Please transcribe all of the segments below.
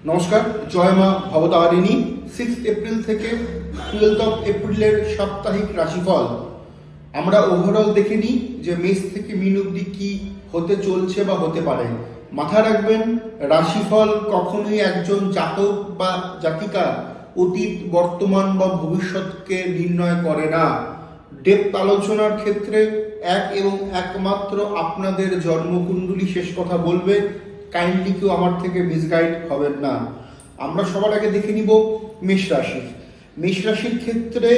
নমস্কার, জয় মা ভবতারিণী। 6 এপ্রিল থেকে 12 এপ্রিলের সাপ্তাহিক রাশিফল আমরা ওভারঅল দেখে নিই যে মেষ থেকে মীন অবধি কি হতে চলছে বা হতে পারে। মাথায় রাখবেন, রাশিফল কখনোই একজন জাতক বা জাতিকার অতীত, বর্তমান বা ভবিষ্যৎকে নির্ণয় করে না। ডেপথ আলোচনার ক্ষেত্রে এক এবং একমাত্র আপনাদের জন্মকুণ্ডলী শেষ কথা বলবে। কাইন্ডলি কেউ আমার থেকে মিসগাইড হবেন না। আমরা সবার আগে দেখে নিব মেষ রাশি। মেষ রাশির ক্ষেত্রে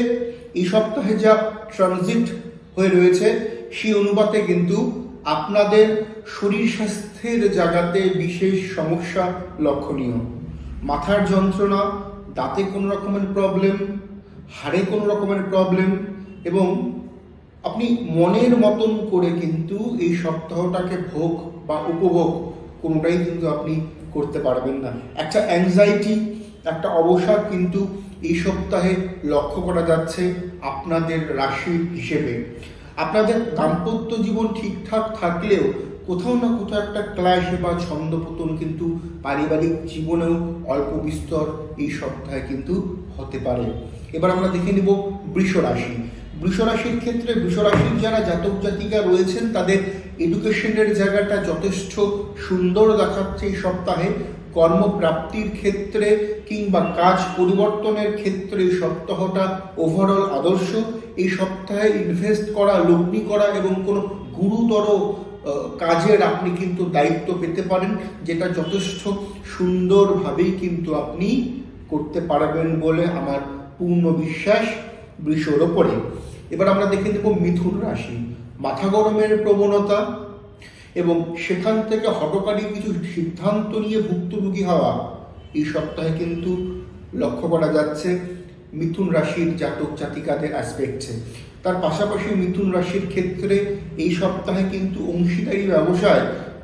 এই সপ্তাহে যা ট্রানজিট হয়ে রয়েছে সেই অনুপাতে কিন্তু আপনাদের শরীর স্বাস্থ্যের জায়গাতে বিশেষ সমস্যা লক্ষণীয়। মাথার যন্ত্রণা, দাঁতে কোনো রকমের প্রবলেম, হাড়ে কোনো রকমের প্রবলেম এবং আপনি মনের মতন করে কিন্তু এই সপ্তাহটাকে ভোগ বা উপভোগ কোনোটাই কিন্তু আপনি করতে পারবেন না। একটা অ্যাংজাইটি, একটা অবসাদ কিন্তু এই সপ্তাহে লক্ষ্য করা যাচ্ছে আপনাদের রাশি হিসেবে। আপনাদের দাম্পত্য জীবন ঠিকঠাক থাকলেও কোথাও না কোথাও একটা ক্লাশ বা ছন্দপতন কিন্তু পারিবারিক জীবনেও অল্প বিস্তর এই সপ্তাহে কিন্তু হতে পারে। এবার আমরা দেখে নিব বৃষ রাশি। বৃষ রাশির ক্ষেত্রে বৃষ রাশির যারা জাতক জাতিকা রয়েছেন তাদের এডুকেশনের জায়গাটা যথেষ্ট সুন্দর দেখাচ্ছে এই সপ্তাহে। কর্মপ্রাপ্তির ক্ষেত্রে কিংবা কাজ পরিবর্তনের ক্ষেত্রে এই সপ্তাহটা ওভারঅল আদর্শ। এই সপ্তাহে ইনভেস্ট করা, লগ্নি করা এবং কোনো গুরুতর কাজের আপনি কিন্তু দায়িত্ব পেতে পারেন, যেটা যথেষ্ট সুন্দরভাবেই কিন্তু আপনি করতে পারবেন বলে আমার পূর্ণ বিশ্বাস বৃষর ওপরে। এবার আমরা দেখে নেব মিথুন রাশি। মাথা গরমের প্রবণতা এবং সেখান থেকে হঠকারী কিছু সিদ্ধান্ত নিয়ে ভুক্তভোগী হওয়া এই সপ্তাহে কিন্তু লক্ষ্য করা যাচ্ছে মিথুন রাশির জাতক জাতিকাদের অ্যাসপেক্টে। তার পাশাপাশি মিথুন রাশির ক্ষেত্রে এই সপ্তাহে কিন্তু অংশীদারি ব্যবসায়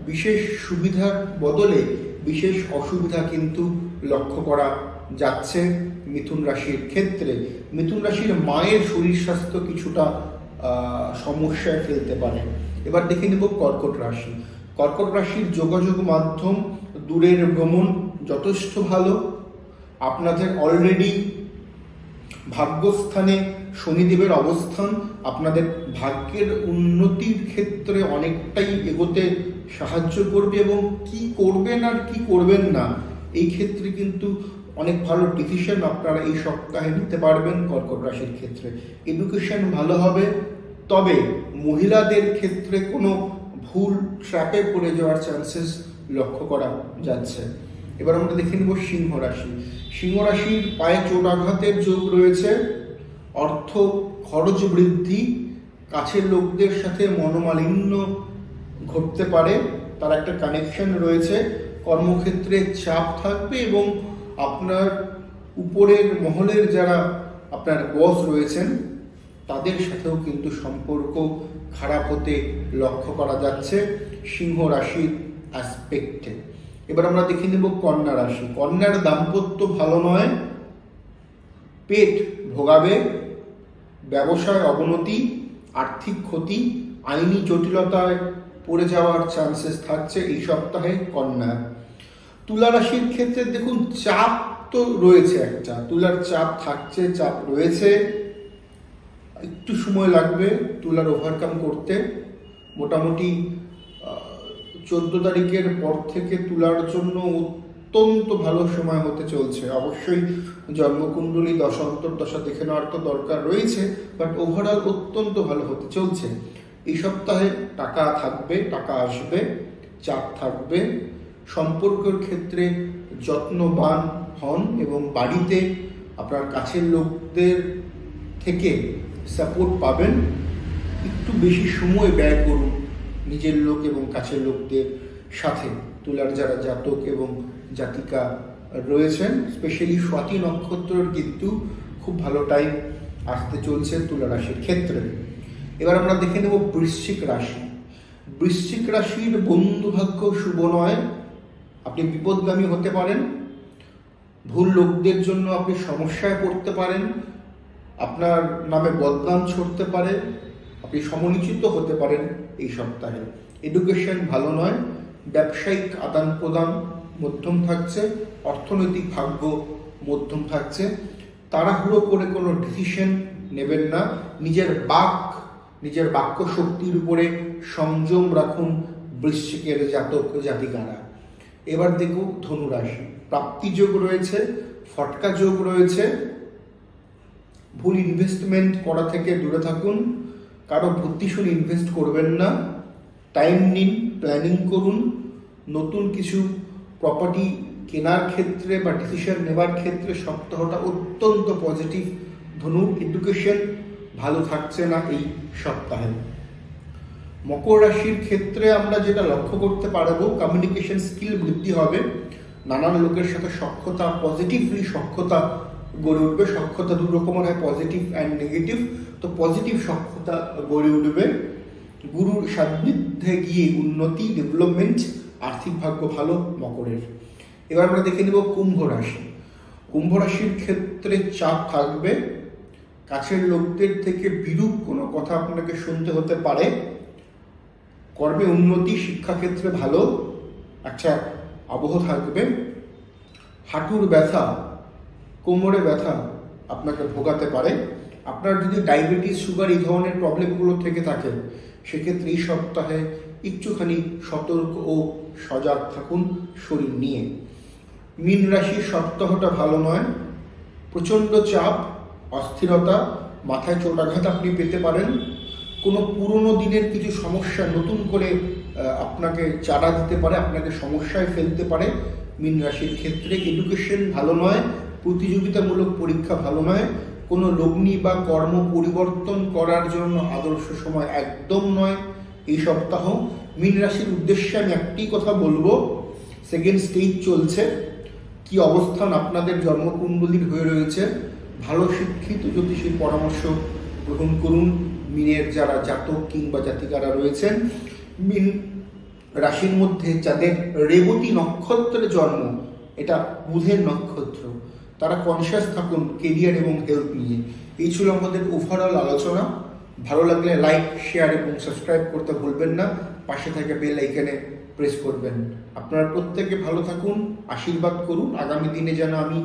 বিশেষ সুবিধার বদলে বিশেষ অসুবিধা কিন্তু লক্ষ্য করা যাচ্ছে মিথুন রাশির ক্ষেত্রে। মিথুন রাশির মায়ের শরীর স্বাস্থ্য কিছুটা সমস্যায় ফেলতে পারে। এবার দেখে নেব কর্কট রাশি। কর্কট রাশির যোগাযোগ মাধ্যম, দূরের ভ্রমণ যথেষ্ট ভালো। আপনাদের অলরেডি ভাগ্যস্থানে শনিদেবের অবস্থান আপনাদের ভাগ্যের উন্নতির ক্ষেত্রে অনেকটাই এগোতে সাহায্য করবে এবং কি করবেন আর কি করবেন না এই ক্ষেত্রে কিন্তু অনেক ভালো ডিসিশন আপনারা এই সপ্তাহে নিতে পারবেন কর্কট রাশির ক্ষেত্রে। এডুকেশন ভালো হবে, তবে মহিলাদের ক্ষেত্রে কোনো ভুল ট্র্যাপে পড়ে যাওয়ার চান্সেস লক্ষ্য করা যাচ্ছে। এবার আমরা দেখে নেব সিংহ রাশি। সিংহ রাশির পায়ে চোট আঘাতের যোগ রয়েছে। অর্থ খরচ বৃদ্ধি, কাছের লোকদের সাথে মনোমালিন্য ঘটতে পারে, তার একটা কানেকশন রয়েছে। কর্মক্ষেত্রে চাপ থাকবে এবং আপনার উপরের মহলের যারা আপনার বস রয়েছেন তাদের সাথেও কিন্তু সম্পর্ক খারাপ হতে লক্ষ্য করা যাচ্ছে সিংহ রাশির অ্যাসপেক্টে। এবার আমরা দেখে নেব কন্যা রাশি। কন্যার দাম্পত্য ভালো নয়, পেট ভোগাবে, ব্যবসায় অবনতি, আর্থিক ক্ষতি, আইনি জটিলতায় পড়ে যাওয়ার চান্সেস থাকছে এই সপ্তাহে কন্যা। তুলা রাশির ক্ষেত্রে দেখুন চাপ তো রয়েছে, একটা তুলার চাপ থাকছে, চাপ রয়েছে, একটু সময় লাগবে তুলার ওভারকাম করতে। মোটামুটি 14 তারিখের পর থেকে তুলার জন্য অত্যন্ত ভালো সময় হতে চলছে। অবশ্যই জন্মকুণ্ডলী দশা অন্তর্দশা দেখে নেওয়ার তো দরকার রয়েছে, বাট ওভারঅল অত্যন্ত ভালো হতে চলছে। এই সপ্তাহে টাকা থাকবে, টাকা আসবে, চাপ থাকবে। সম্পর্কের ক্ষেত্রে যত্নবান হন এবং বাড়িতে আপনার কাছের লোকদের থেকে সাপোর্ট পাবেন। একটু বেশি সময় ব্যয় করুন নিজের লোক এবং কাছের লোকদের সাথে। তুলার যারা জাতক এবং জাতিকা রয়েছেন, স্পেশালি স্বাতী নক্ষত্রের কিন্তু খুব ভালো টাইম আসতে চলছে তুলা রাশির ক্ষেত্রে। এবার আমরা দেখে নেব বৃশ্চিক রাশি। বৃশ্চিক রাশির বন্ধুভাগ্য শুভ নয়, আপনি বিপদগামী হতে পারেন, ভুল লোকদের জন্য আপনি সমস্যায় পড়তে পারেন, আপনার নামে বদনাম ছড়তে পারে, আপনি সমালোচিত হতে পারেন এই সপ্তাহে। এডুকেশন ভালো নয়, ব্যবসায়িক আদান প্রদান মধ্যম থাকছে, অর্থনৈতিক ভাগ্য মধ্যম থাকছে। তাড়াহুড়ো করে কোনো ডিসিশন নেবেন না, নিজের বাক্য শক্তির উপরে সংযম রাখুন বৃশ্চিকের জাতক জাতিকারা। এবার দেখুন ধনুরাশি। প্রাপ্তি যোগ রয়েছে, ফটকা যোগ রয়েছে। ভুল ইনভেস্টমেন্ট করা থেকে দূরে থাকুন, কারো বুদ্ধি শুনে ইনভেস্ট করবেন না। টাইম নিন, প্ল্যানিং করুন। নতুন কিছু প্রপার্টি কেনার ক্ষেত্রে বা ডিসিশন নেবার ক্ষেত্রে সপ্তাহটা অত্যন্ত পজিটিভ। ধনুর এডুকেশন ভালো থাকছে না এই সপ্তাহে। মকর রাশির ক্ষেত্রে আমরা যেটা লক্ষ্য করতে পারবো, কমিউনিকেশন স্কিল বৃদ্ধি হবে, নানান লোকের সাথে সখ্যতা, পজিটিভলি সখ্যতা গড়ে উঠবে। সখ্যতা দু রকমের হয়, পজিটিভ অ্যান্ড নেগেটিভ। তো পজিটিভ সখ্যতা গড়ে উঠবে। গুরুর সান্নিধ্যে গিয়ে উন্নতি, ডেভেলপমেন্ট, আর্থিক ভাগ্য ভালো মকরের। এবার আমরা দেখে নেব কুম্ভ রাশি। কুম্ভ রাশির ক্ষেত্রে চাপ থাকবে, কাছের লোকদের থেকে বিরূপ কোনো কথা আপনাকে শুনতে হতে পারে। কর্মে উন্নতি, শিক্ষাক্ষেত্রে ভালো একটা আবহ থাকবে। হাঁটুর ব্যথা, কোমরে ব্যথা আপনাকে ভোগাতে পারে। আপনার যদি ডায়াবেটিস, সুগার এই ধরনের প্রবলেমগুলো থেকে থাকে, সেক্ষেত্রে এই সপ্তাহে একটুখানি সতর্ক ও সজাগ থাকুন শরীর নিয়ে। মীন রাশির সপ্তাহটা ভালো নয়, প্রচণ্ড চাপ, অস্থিরতা, মাথায় চোটাঘাত আপনি পেতে পারেন। কোনো পুরনো দিনের কিছু সমস্যা নতুন করে আপনাকে চাড়া দিতে পারে, আপনাকে সমস্যায় ফেলতে পারে। মীন রাশির ক্ষেত্রে এডুকেশন ভালো নয়, প্রতিযোগিতামূলক পরীক্ষা ভালো নয়। কোনো লগ্নি বা কর্ম পরিবর্তন করার জন্য আদর্শ সময় একদম নয় এই সপ্তাহ। মীন রাশির উদ্দেশ্যে আমি একটি কথা বলবো, সেকেন্ড স্টেজ চলছে। কি অবস্থান আপনাদের জন্মকুণ্ডলীর হয়ে রয়েছে, ভালো শিক্ষিত জ্যোতিষীর পরামর্শ গ্রহণ করুন। মীনের যারা জাতক কিংবা জাতিকারা রয়েছেন, মীন রাশির মধ্যে যাদের রেবতী নক্ষত্রের জন্ম, এটা বুধের নক্ষত্র, তারা কনসিয়াস থাকুন কেরিয়ার এবং হেলথ নিয়ে। এই ছিল আমাদের ওভারঅল আলোচনা। ভালো লাগলে লাইক, শেয়ার এবং সাবস্ক্রাইব করতে ভুলবেন না। পাশে থাকা বেল আইকনে প্রেস করবেন। আপনারা প্রত্যেকে ভালো থাকুন, আশীর্বাদ করুন। আগামী দিনে যেন আমি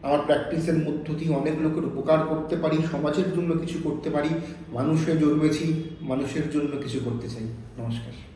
আমার প্র্যাকটিসের মধ্য দিয়ে অনেক লোকের উপকার করতে পারি, সমাজের জন্য কিছু করতে পারি। মানুষে জন্মেছি, মানুষের জন্য কিছু করতে চাই। নমস্কার।